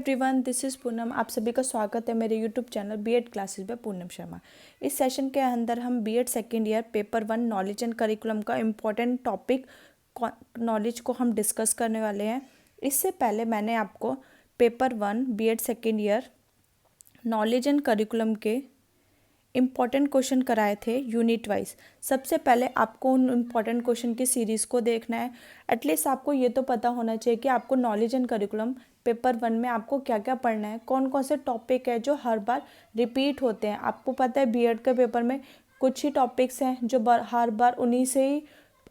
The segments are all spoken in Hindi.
Everyone, this is Poonam. आप सभी का स्वागत है मेरे यूट्यूब चैनल बीएड क्लासेस में पूनम शर्मा। इस सेशन के अंदर हम BEd second year paper 1 knowledge and curriculum का इम्पॉर्टेंट टॉपिक नॉलेज को हम डिस्कस करने वाले हैं। इससे पहले मैंने आपको paper 1 BEd second year knowledge and curriculum के इम्पॉर्टेंट क्वेश्चन कराए थे यूनिट वाइज। सबसे पहले आपको उन इम्पॉर्टेंट क्वेश्चन की सीरीज़ को देखना है। एटलीस्ट आपको ये तो पता होना चाहिए कि आपको नॉलेज एंड करिकुलम पेपर 1 में आपको क्या क्या पढ़ना है, कौन कौन से टॉपिक है जो हर बार रिपीट होते हैं। आपको पता है बीएड के पेपर में कुछ ही टॉपिक्स हैं जो हर बार उन्हीं से ही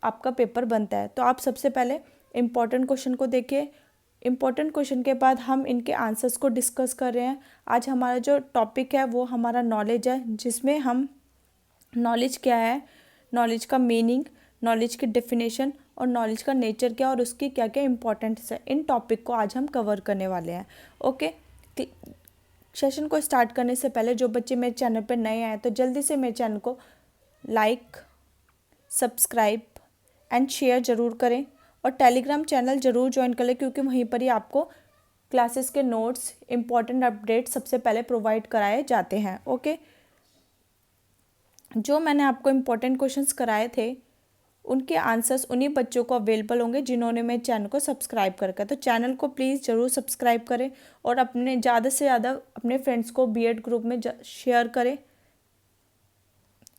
आपका पेपर बनता है। तो आप सबसे पहले इम्पॉर्टेंट क्वेश्चन को देखिए। इम्पॉर्टेंट क्वेश्चन के बाद हम इनके आंसर्स को डिस्कस कर रहे हैं। आज हमारा जो टॉपिक है वो हमारा नॉलेज है, जिसमें हम नॉलेज क्या है, नॉलेज का मीनिंग, नॉलेज की डेफिनेशन और नॉलेज का नेचर क्या और उसकी क्या क्या इंपॉर्टेंस है, इन टॉपिक को आज हम कवर करने वाले हैं। ओके, सेशन को स्टार्ट करने से पहले जो बच्चे मेरे चैनल पर नए आए तो जल्दी से मेरे चैनल को लाइक, सब्सक्राइब एंड शेयर ज़रूर करें और टेलीग्राम चैनल ज़रूर ज्वाइन कर लें, क्योंकि वहीं पर ही आपको क्लासेस के नोट्स, इम्पॉर्टेंट अपडेट सबसे पहले प्रोवाइड कराए जाते हैं। ओके, जो मैंने आपको इम्पॉर्टेंट क्वेश्चंस कराए थे उनके आंसर्स उन्हीं बच्चों को अवेलेबल होंगे जिन्होंने मेरे चैनल को सब्सक्राइब कर रखा है। तो चैनल को प्लीज़ ज़रूर सब्सक्राइब करें और अपने ज़्यादा से ज़्यादा अपने फ्रेंड्स को बीएड ग्रुप में शेयर करें।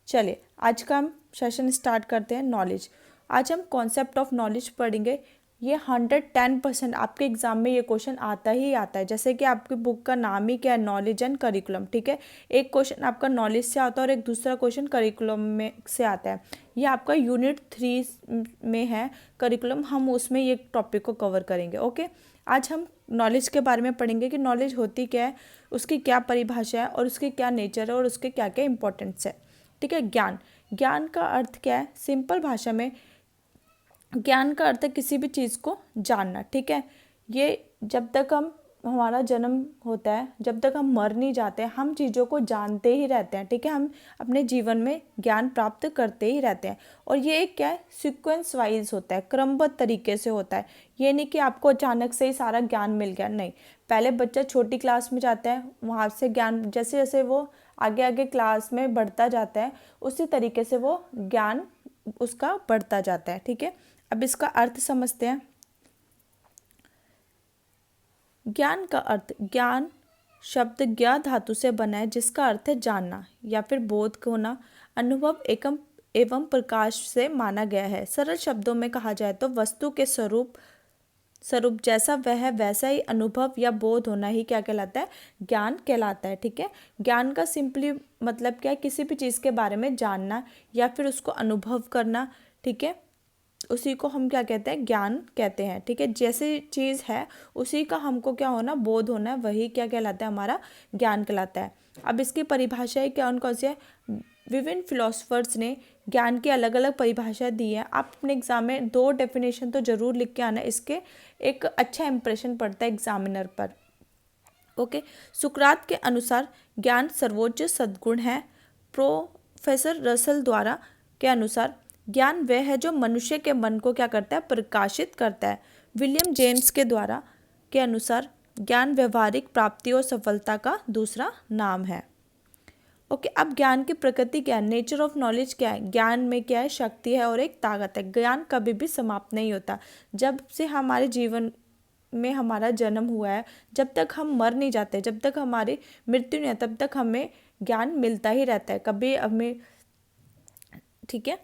चलिए आज का हम सेशन स्टार्ट करते हैं। नॉलेज, आज हम कॉन्सेप्ट ऑफ नॉलेज पढ़ेंगे। ये 110% आपके एग्जाम में ये क्वेश्चन आता ही आता है। जैसे कि आपकी बुक का नाम ही क्या है, नॉलेज एंड करिकुलम। ठीक है, एक क्वेश्चन आपका नॉलेज से आता है और एक दूसरा क्वेश्चन करिकुलम में से आता है। ये आपका यूनिट 3 में है करिकुलम, हम उसमें ये टॉपिक को कवर करेंगे। ओके, आज हम नॉलेज के बारे में पढ़ेंगे कि नॉलेज होती क्या है, उसकी क्या परिभाषा है और उसकी क्या नेचर है और उसके क्या क्या इंपॉर्टेंस है। ठीक है, ज्ञान, ज्ञान का अर्थ क्या है, सिंपल भाषा में ज्ञान का अर्थ है किसी भी चीज़ को जानना। ठीक है, ये जब तक हमारा जन्म होता है, जब तक हम मर नहीं जाते, हम चीज़ों को जानते ही रहते हैं। ठीक है, हम अपने जीवन में ज्ञान प्राप्त करते ही रहते हैं और ये एक क्या है, सीक्वेंस वाइज होता है, क्रमबद्ध तरीके से होता है। ये नहीं कि आपको अचानक से ही सारा ज्ञान मिल गया, नहीं। पहले बच्चा छोटी क्लास में जाता है, वहाँ से ज्ञान जैसे जैसे वो आगे आगे क्लास में बढ़ता जाता है उसी तरीके से वो ज्ञान उसका बढ़ता जाता है। ठीक है, अब इसका अर्थ समझते हैं। ज्ञान का अर्थ, ज्ञान शब्द ज्ञा धातु से बना है जिसका अर्थ है जानना या फिर बोध होना, अनुभव एवं प्रकाश से माना गया है। सरल शब्दों में कहा जाए तो वस्तु के स्वरूप जैसा वह है वैसा ही अनुभव या बोध होना ही क्या कहलाता है, ज्ञान कहलाता है। ठीक है, ज्ञान का सिंपली मतलब क्या है, किसी भी चीज़ के बारे में जानना या फिर उसको अनुभव करना। ठीक है, उसी को हम क्या कहते हैं, ज्ञान कहते हैं। ठीक है, जैसी चीज़ है उसी का हमको क्या होना, बोध होना है, वही क्या कहलाता है, हमारा ज्ञान कहलाता है। अब इसकी परिभाषाएं क्या कौन सी है, विभिन्न फिलोसफर्स ने ज्ञान की अलग अलग परिभाषा दी है। आप अपने एग्जाम में 2 डेफिनेशन तो जरूर लिख के आना, इसके एक अच्छा इंप्रेशन पड़ता है एग्जामिनर पर। ओके, सुकरात के अनुसार ज्ञान सर्वोच्च सद्गुण है। प्रोफेसर रसल द्वारा के अनुसार ज्ञान वह है जो मनुष्य के मन को क्या करता है, प्रकाशित करता है। विलियम जेम्स के द्वारा के अनुसार ज्ञान व्यवहारिक प्राप्ति और सफलता का दूसरा नाम है। ओके, अब ज्ञान की प्रकृति क्या है, नेचर ऑफ नॉलेज क्या है। ज्ञान में क्या है, शक्ति है और एक ताकत है। ज्ञान कभी भी समाप्त नहीं होता। जब से हमारे जीवन में हमारा जन्म हुआ है, जब तक हम मर नहीं जाते, जब तक हमारी मृत्यु नहीं है, तब तक हमें ज्ञान मिलता ही रहता है, कभी हमें। ठीक है,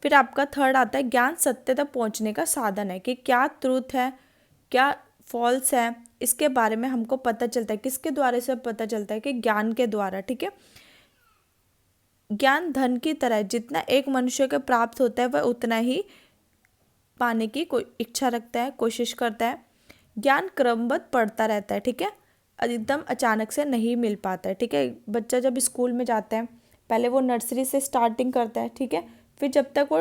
फिर आपका थर्ड आता है ज्ञान सत्य तक पहुंचने का साधन है, कि क्या ट्रूथ है, क्या फॉल्स है, इसके बारे में हमको पता चलता है। किसके द्वारा से पता चलता है, कि ज्ञान के द्वारा। ठीक है, ज्ञान धन की तरह है, जितना एक मनुष्य को प्राप्त होता है वह उतना ही पाने की कोई इच्छा रखता है, कोशिश करता है। ज्ञान क्रमबद्ध पढ़ता रहता है। ठीक है, एकदम अचानक से नहीं मिल पाता है। ठीक है, बच्चा जब स्कूल में जाता है पहले वो नर्सरी से स्टार्टिंग करता है। ठीक है, फिर जब तक वो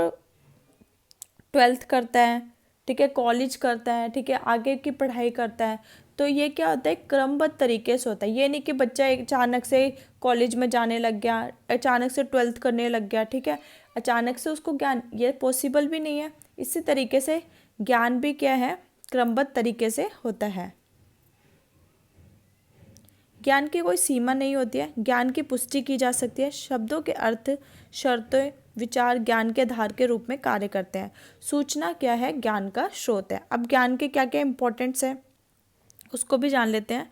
12th करता है, ठीक है, कॉलेज करता है, ठीक है, आगे की पढ़ाई करता है, तो ये क्या होता है, क्रमबद्ध तरीके से होता है। ये नहीं कि बच्चा अचानक से कॉलेज में जाने लग गया, अचानक से 12th करने लग गया। ठीक है, अचानक से उसको ज्ञान, ये पॉसिबल भी नहीं है। इसी तरीके से ज्ञान भी क्या है, क्रमबद्ध तरीके से होता है। ज्ञान की कोई सीमा नहीं होती है, ज्ञान की पुष्टि की जा सकती है। शब्दों के अर्थ, शर्तें, विचार ज्ञान के आधार के रूप में कार्य करते हैं। सूचना क्या है? ज्ञान का स्रोत है। अब ज्ञान के क्या क्या इंपॉर्टेंट्स है उसको भी जान लेते हैं।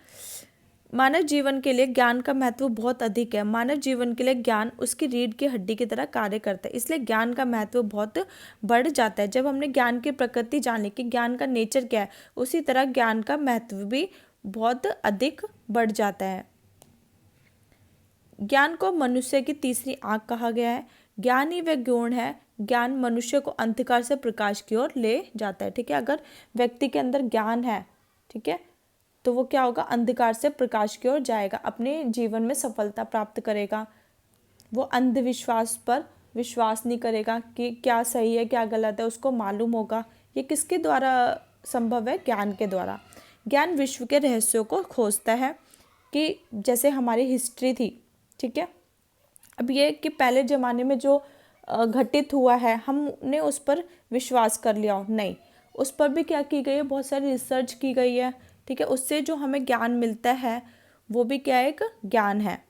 मानव जीवन के लिए ज्ञान का महत्व बहुत अधिक है। मानव जीवन के लिए ज्ञान उसकी रीढ़ की हड्डी की तरह कार्य करता है, इसलिए ज्ञान का महत्व बहुत बढ़ जाता है। जब हमने ज्ञान की प्रकृति जान ली कि ज्ञान का नेचर क्या है, उसी तरह ज्ञान का महत्व भी बहुत अधिक बढ़ जाता है। ज्ञान को मनुष्य की तीसरी आंख कहा गया है। ज्ञान ही वह गुण है, ज्ञान मनुष्य को अंधकार से प्रकाश की ओर ले जाता है। ठीक है, अगर व्यक्ति के अंदर ज्ञान है, ठीक है, तो वो क्या होगा? अंधकार से प्रकाश की ओर जाएगा, अपने जीवन में सफलता प्राप्त करेगा। वो अंधविश्वास पर विश्वास नहीं करेगा कि क्या सही है क्या गलत है, उसको मालूम होगा। ये किसके द्वारा संभव है? ज्ञान के द्वारा। ज्ञान विश्व के रहस्यों को खोजता है, कि जैसे हमारी हिस्ट्री थी, ठीक है, अब ये कि पहले ज़माने में जो घटित हुआ है हमने उस पर विश्वास कर लिया हो, नहीं, उस पर भी क्या की गई है? बहुत सारी रिसर्च की गई है। ठीक है, उससे जो हमें ज्ञान मिलता है वो भी क्या एक ज्ञान है।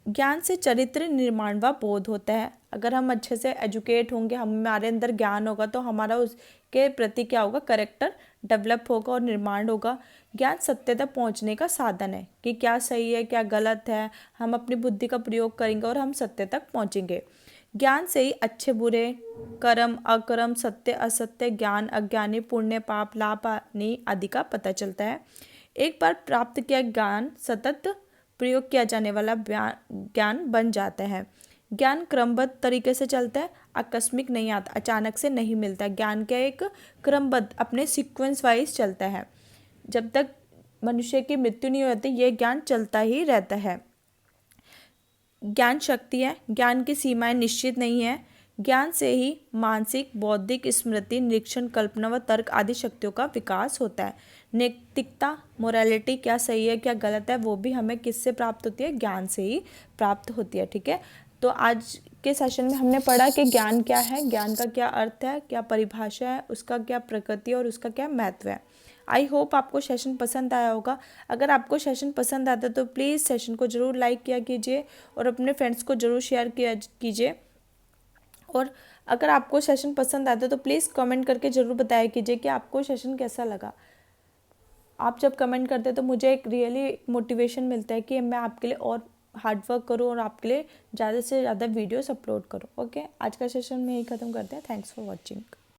ज्ञान से चरित्र निर्माण व बोध होता है। अगर हम अच्छे से एजुकेट होंगे, हमारे अंदर ज्ञान होगा, तो हमारा उसके प्रति क्या होगा? करेक्टर डेवलप होगा और निर्माण होगा। ज्ञान सत्य तक पहुंचने का साधन है, कि क्या सही है क्या गलत है, हम अपनी बुद्धि का प्रयोग करेंगे और हम सत्य तक पहुंचेंगे। ज्ञान से ही अच्छे बुरे, कर्म अकर्म, सत्य असत्य, ज्ञान अज्ञानी, पुण्य पाप, लाभ हानि आदि का पता चलता है। एक बार प्राप्त किया ज्ञान सतत प्रयोग किया जाने वाला ज्ञान बन जाता है। ज्ञान क्रमबद्ध तरीके से चलता है, आकस्मिक नहीं आता, अचानक से नहीं मिलता। ज्ञान का एक क्रमबद्ध अपने सीक्वेंस वाइज चलता है। जब तक मनुष्य की मृत्यु नहीं होती ये ज्ञान चलता ही रहता है। ज्ञान शक्ति है, ज्ञान की सीमाएं निश्चित नहीं है। ज्ञान से ही मानसिक, बौद्धिक, स्मृति, निरीक्षण, कल्पना व तर्क आदि शक्तियों का विकास होता है। नैतिकता, मोरालिटी, क्या सही है क्या गलत है, वो भी हमें किससे प्राप्त होती है? ज्ञान से ही प्राप्त होती है। ठीक है, तो आज के सेशन में हमने पढ़ा कि ज्ञान क्या है, ज्ञान का क्या अर्थ है, क्या परिभाषा है, उसका क्या प्रकृति और उसका क्या महत्व है। आई होप आपको सेशन पसंद आया होगा। अगर आपको सेशन पसंद आता है तो प्लीज़ सेशन को ज़रूर लाइक किया कीजिए और अपने फ्रेंड्स को ज़रूर शेयर किया कीजिए। और अगर आपको सेशन पसंद आता है तो प्लीज़ कमेंट करके ज़रूर बताया कीजिए कि आपको सेशन कैसा लगा। आप जब कमेंट करते हैं तो मुझे एक रियली मोटिवेशन मिलता है कि मैं आपके लिए और हार्ड वर्क करूँ और आपके लिए ज़्यादा से ज़्यादा वीडियोस अपलोड करूँ। ओके, आज का सेशन में यही ख़त्म करते हैं। Thanks for watching.